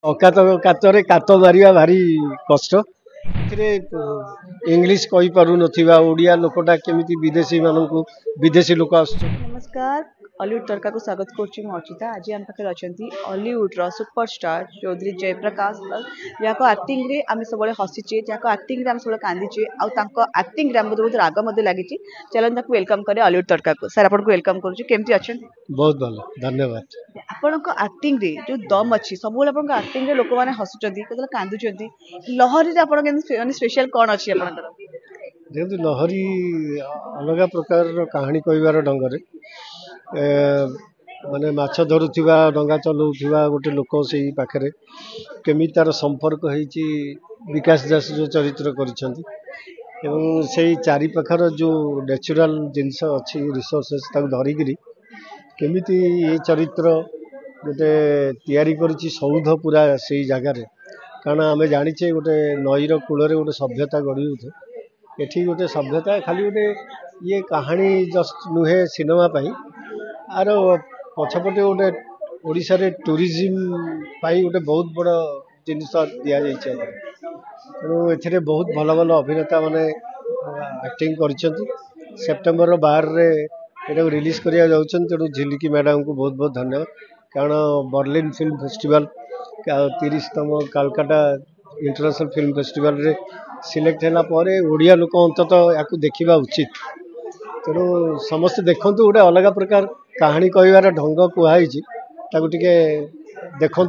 ଅକାତ କାତରେ କାତ ମାରିବା ଭାରି କଷ୍ଟ। ଏଥିରେ ଇଂଲିଶ କହିପାରୁନଥିବା ଓଡ଼ିଆ ଲୋକଟା କେମିତି ବିଦେଶୀ ଲୋକ ଆସୁଛନ୍ତି। नमस्कार हॉलीवुड तड़का को स्वागत करुच्ची अर्चिता। आज आम पाखे अच्छा हॉलीवुड सुपरस्टार चौधरी जयप्रकाश जहाँ आक्टिंग रे आम सब हसीचे, जहाँ आक्टिंग रे आम सब कांदीचे, आक्टिंग रे बहुत राग लगी। चलन वेलकम करे हॉलीवुड तड़का को। सर आपको वेलकम करुच्ची, केमती अच्छा? बहुत भल, धन्यवाद। आपण आक्टिंग रे जो दम अच्छी सब आक्टिंग रे लोक मैंने हसुँच कांदुंट लहरी स्पेशल कौन अच्छी आपंकर? देखो लहरी अलग प्रकार कहानी कहबार ढंग माने माछ धरुवा डंगा चलाउवा गोटे लोक से पाखे केमी तार संपर्क होती विकास दास जो चरित्र करिसेंती चारि पाखर जो नेचुरल जिनस अच्छी रिसोर्सेस धरिकी केमिति ये चरित्र गोटे तैयारी करिछि सौध पूरा से जगार। कारण आम जाचे गोटे नईर कूल गोटे सभ्यता गढ़ी उठे, एठी गोटे सभ्यता खाली गोटे ये कहानी जस्ट नुहे सिनेमा आर पछपटे गोटे ओडिशा रे टूरिज्म पाई गोटे बहुत बड़ जिनिस दि जाइए। तेणु ए बहुत भल भल अभिनेता माने एक्टिंग करिसेंती। सेप्टेम्बर 12 रे एटा रिलीज करिया जाउछन। तेणु झिलिकी मैडम को बहुत बहुत धन्यवाद। कारण बर्लिन फिल्म फेस्टिवल 30तम कालकाटा इंटरनेशनल फिल्म फेस्टिवल रे सिलेक्ट है ओडिया लोक अंततः या देखा उचित। तेणु समस्त देखु गोटे अलग प्रकार कहानी कहबार ढंग कहुई देखु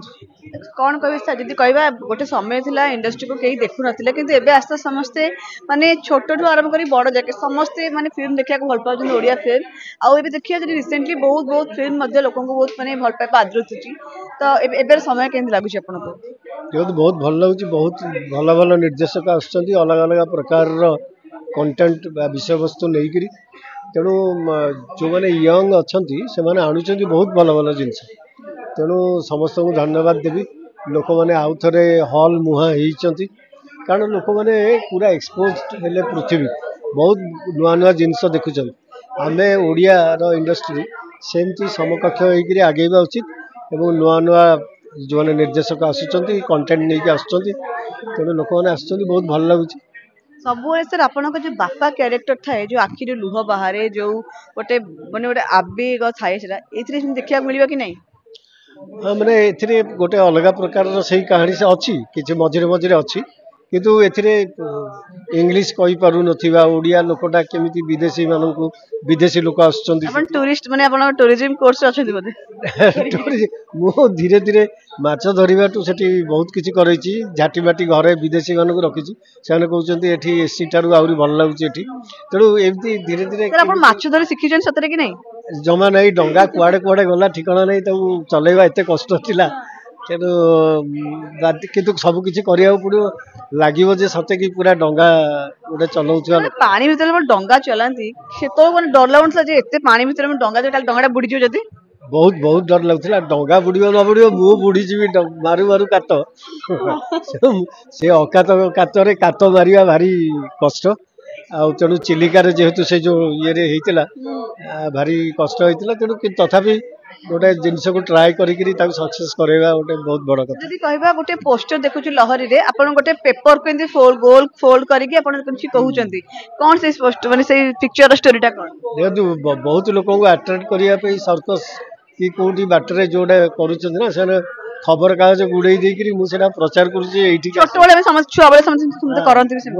कौन कह जी कह गोटे समय थिला इंडस्ट्री को कहीं देखु नथिले, किंतु एबे आस्ते समस्ते माने छोट ठू आरंभ करी बड़ जाके समस्ते माने फिल्म देखा भल पाउछन ओडिया फिल्म। आउ एबे देखिया जे रिसेंटली बहुत फिल्म मध्य लोकन को बहुत माने भल पाइबा आदृत होची। तो एबे समय केंद लागुची आपन को? देखो बहुत भल लागुची। बहुत भल भल निर्देशक आछंती अलग अलग प्रकार कंटेंट विषय वस्तु लेकिरी। तेणु जो मैंने यंग अच्छा से मैंने आणुंट बहुत भल भल जिनस। तेणु समस्त को धन्यवाद देवी। लोक मैंने आउ थे हल मुहां होती कारण लोक मैंने पूरा एक्सपोज हेले पृथ्वी बहुत नुआ नुआ जिनस देखुं। आम ओडिया इंडस्ट्री सेमती समकक्ष होकर आगेबा उचित एवं नुआ नुआ जो मैंने निर्देशक आसुँच कंटेंट नहीं आसुँच। तेणु लोक मैंने आसुँच बहुत भल लगुच। सब सर आपन जो बापा क्यारेक्टर थाए जो आखि लुह बाहर जो गोटे माने गोटे आवेग थाए से देखा मिलवा कि नहीं? हाँ मैंने ए गोटे अलग प्रकार से कहानी से अच्छी कि मझे मझे अच्छी किंतु एथिरे इंग्लिश कहि पारु नथिबा ओडिया लोकटा केमिति विदेशी लोक आसुचंती। अपन टूरिस्ट माने अपन टूरिज्म कोर्स अछंती बोले? मो धीरे धीरे माछ धरिबाटू सेठी बहुत किछि करैछि। झाटी बाटी घरे विदेशी मानक रखिछि। सेने कहउचंती एठी एसी टारु आउरी भल लागुछि एठी। तेणु एमती धीरे धीरे सर अपन माछ धरि सिखिछन सतरे कि नहीं? जमा नहीं डंगा कुआड़े कुआड़े गला ठिकाना नहीं तो चलेबा एते कष्ट थिला। तेणु किंतु सब किछि करिया पड़ो लागिवो जे सते कि पूरा डंगा गोटे चलाउछा पानी भीतर डंगा चलांती से तो माने डर लागुनला जे एते पानी भीतर में डंगा काल डंगाटा बुडी जियो जदी बहुत बहुत डर लगुला। डंगा बुड़ियो न बुड़ियो मु बुड़ी जीवी मारु मारु कात से अकात कातरे कात मारिया भारी कष्ट। तेणु चिलिकार जेहेतु से जो ये होता भारी कष्ट होता। तेणु तथापि गोटे जिनस को ट्राए करी सक्सेस करवा गोटे बहुत बड़ कथा। जदि कहबा गोटे पोस्टर देखुछु लहरी रे आपण गोटे पेपर को एंती गोल फोल्ड करके आपण कुछ कहउचंती कोन से पोस्टर माने से पिक्चर स्टोरीटा कोन? देखो बहुत लोगों को अट्रैक्ट करिया पे सर्कस कि कोठी बाटरे जोडे करूचंती ना से खबर कागज गुड़े देकरी मुझे प्रचार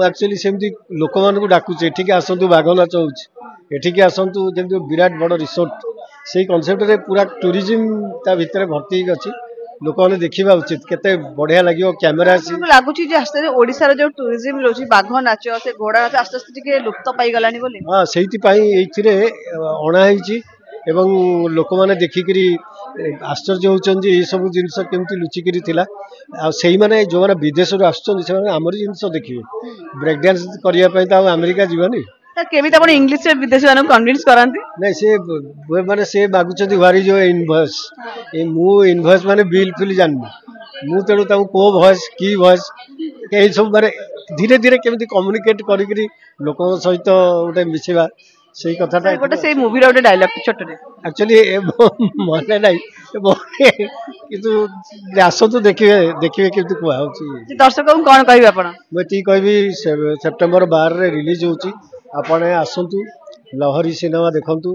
एक्चुअली सेमती लोक मान डाकुचे एठिक आसतु बाघ नाच होठिक आसतु जमी विराट बड़ रिसोर्ट से कनसेप्ट रे पूरा टूरिज्म ता भितर भर्ती अच्छी। लोक मैंने देखा उचित केते बढ़िया लगे कैमेरा लगुच ओडिशा जो टूरिज्म रोची बाघ नाच से घोड़ा नाच आस्ते आस्ते लुप्त पाई गलानी बोली। हाँ से अणाई एवं लोक मैंने देखिकी आश्चर्य होती ये सब जिनस केमती लुचिकी से मैंने जो मैंने विदेश आमरी जिनस देखिए ब्रेक डांस करने तो अमेरिका जीवानी इंग्लिश विदेशी मानक कन्विंस करंती नहीं से माने से मागुचंती वारी जो इनवॉइस मु इनवॉइस माने बिल फिल जाननी मु तेणु को वॉइस की वॉइस यही सब माने धीरे धीरे केमती कम्युनिकेट करी लोक सहित गोटे मिसेबा ସେଇ କଥାଟା ଗୋଟେ ସେଇ ମୁଭିର ଗୋଟେ ଡାଇଲଗ ଛୋଟରେ ଆକ୍ଚୁଆଲି ମନେ ନାହିଁ କିନ୍ତୁ ଆସନ୍ତୁ ଦେଖିବେ ଦେଖିବେ କେମିତି କୁହାହଉଛି। ଦର୍ଶକଙ୍କୁ କଣ କହିବେ ଆପଣ? ମୁଁ ଏତିକି କହିବି ସେପ୍ଟେମ୍ବର 12ରେ ରିଲିଜ ହଉଛି, ଆପଣ ଆସନ୍ତୁ ଲହରୀ ସିନେମା ଦେଖନ୍ତୁ।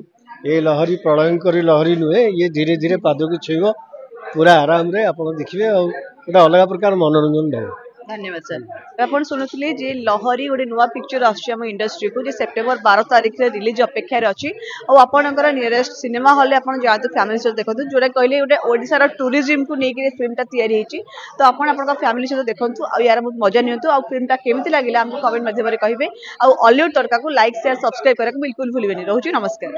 ଏ ଲହରୀ ପ୍ରଳୟଙ୍କରୀ ଲହରୀ ନୁହେଁ, ଇଏ ଧୀରେ ଧୀରେ ପାଦକୁ ଛୁଇଁବ, ପୁରା ଆରାମରେ ଆପଣ ଦେଖିବେ ଆଉ ଗୋଟେ ଅଲଗା ପ୍ରକାର ମନୋରଞ୍ଜନ ଦେବ। ଧନ୍ୟବାଦ ସାର୍। ଆପଣ ଶୁଣୁଥିଲେ ଯେ ଲହରୀ ଗୋଟେ ନୂଆ ପିକ୍ଚର ଆସୁଛି ଆମ ଇଣ୍ଡଷ୍ଟ୍ରିକୁ, ଯେ ସେପ୍ଟେମ୍ବର 12 ତାରିଖରେ ରିଲିଜ ଅପେକ୍ଷାରେ ଅଛି। ଆଉ ଆପଣଙ୍କର ନିୟରେଷ୍ଟ ସିନେମା ହଲ୍ରେ ଆପଣ ଯାଆନ୍ତୁ, ଫ୍ୟାମିଲି ସହିତ ଦେଖନ୍ତୁ। ଯୋଉଟା କହିଲେ ଗୋଟେ ଓଡ଼ିଶାର ଟୁରିଜିମକୁ ନେଇକି ଫିଲ୍ମଟା ତିଆରି ହେଇଛି, ତ ଆପଣ ଆପଣଙ୍କ ଫ୍ୟାମିଲି ସହିତ ଦେଖନ୍ତୁ ଆଉ ୟାର ବହୁତ ମଜା ନିଅନ୍ତୁ। ଆଉ ଫିଲ୍ମଟା କେମିତି ଲାଗିଲା ଆମକୁ କମେଣ୍ଟ ମାଧ୍ୟମରେ କହିବେ। ଆଉ ଅଲିଉଡ ତଡକାକୁ ଲାଇକ୍ ସେୟାର ସବସ୍କ୍ରାଇବ କରିବାକୁ ବିଲକୁଲ ଭୁଲିବେନି। ରହୁଛି, ନମସ୍କାର।